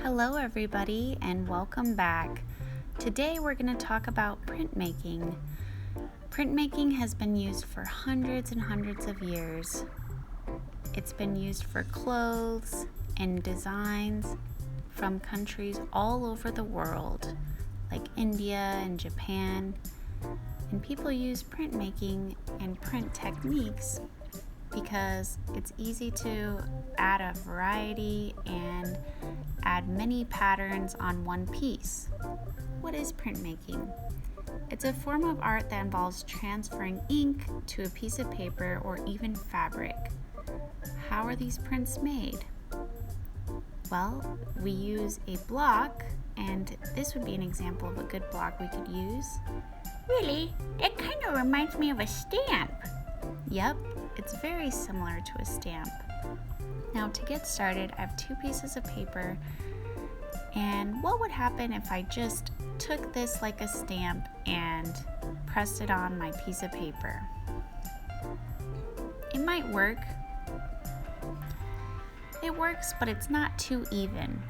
Hello everybody and welcome back. Today we're going to talk about printmaking. Printmaking has been used for hundreds and hundreds of years. It's been used for clothes and designs from countries all over the world, like India and Japan. And people use printmaking and print techniques because it's easy to add a variety and add many patterns on one piece. What is printmaking? It's a form of art that involves transferring ink to a piece of paper or even fabric. How are these prints made? Well, we use a block, and this would be an example of a good block we could use. Really? It kind of reminds me of a stamp. Yep, it's very similar to a stamp. Now to get started, I have two pieces of paper, and what would happen if I just took this like a stamp and pressed it on my piece of paper? It might work. It works, but it's not too even.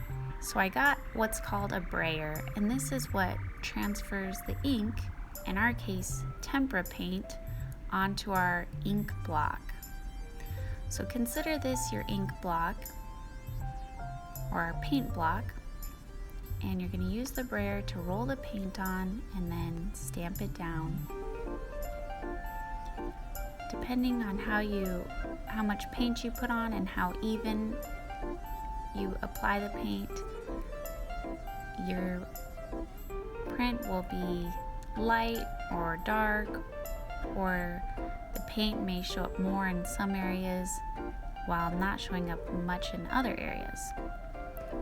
So I got what's called a brayer, and this is what transfers the ink, in our case tempera paint, onto our ink block. So consider this your ink block or our paint block, and you're going to use the brayer to roll the paint on and then stamp it down. Depending on how much paint you put on and how even you apply the paint, your print will be light or dark, or the paint may show up more in some areas while not showing up much in other areas.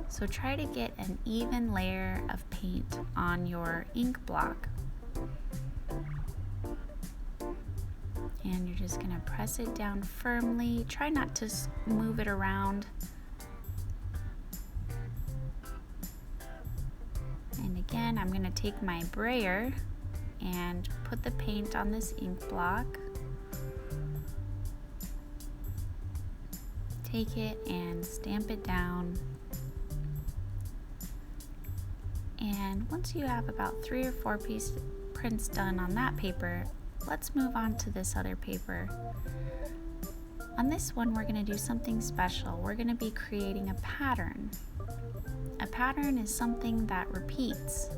So try to get an even layer of paint on your ink block. And you're just going to press it down firmly. Try not to move it around. And again, I'm going to take my brayer and put the paint on this ink block. Take it and stamp it down. And once you have about 3 or 4 prints done on that paper, let's move on to this other paper. On this one, we're going to do something special. We're going to be creating a pattern. A pattern is something that repeats.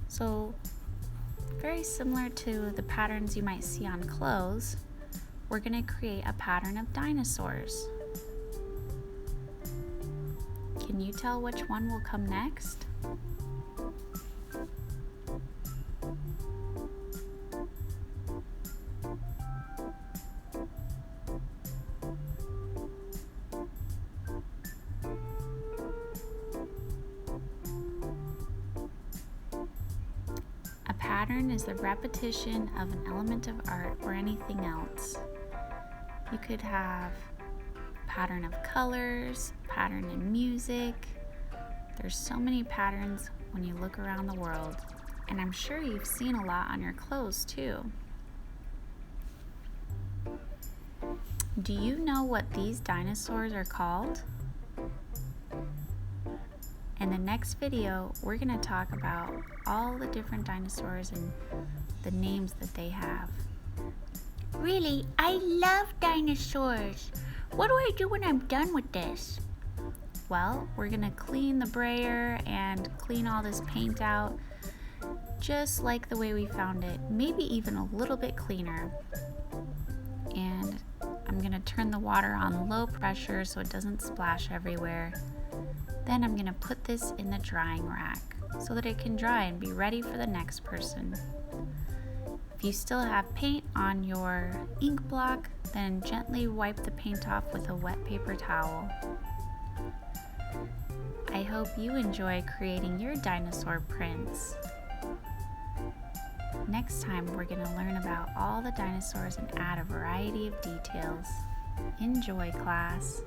So, very similar to the patterns you might see on clothes, we're going to create a pattern of dinosaurs. Can you tell which one will come next? A pattern is the repetition of an element of art or anything else. You could have a pattern of colors, pattern in music. There's so many patterns when you look around the world, and I'm sure you've seen a lot on your clothes too. Do you know what these dinosaurs are called? In the next video, we're going to talk about all the different dinosaurs and the names that they have. Really? I love dinosaurs. What do I do when I'm done with this? Well, we're going to clean the brayer and clean all this paint out just like the way we found it, maybe even a little bit cleaner. And I'm going to turn the water on low pressure so it doesn't splash everywhere. Then I'm going to put this in the drying rack so that it can dry and be ready for the next person. If you still have paint on your ink block, then gently wipe the paint off with a wet paper towel. I hope you enjoy creating your dinosaur prints. Next time, we're going to learn about all the dinosaurs and add a variety of details. Enjoy, class!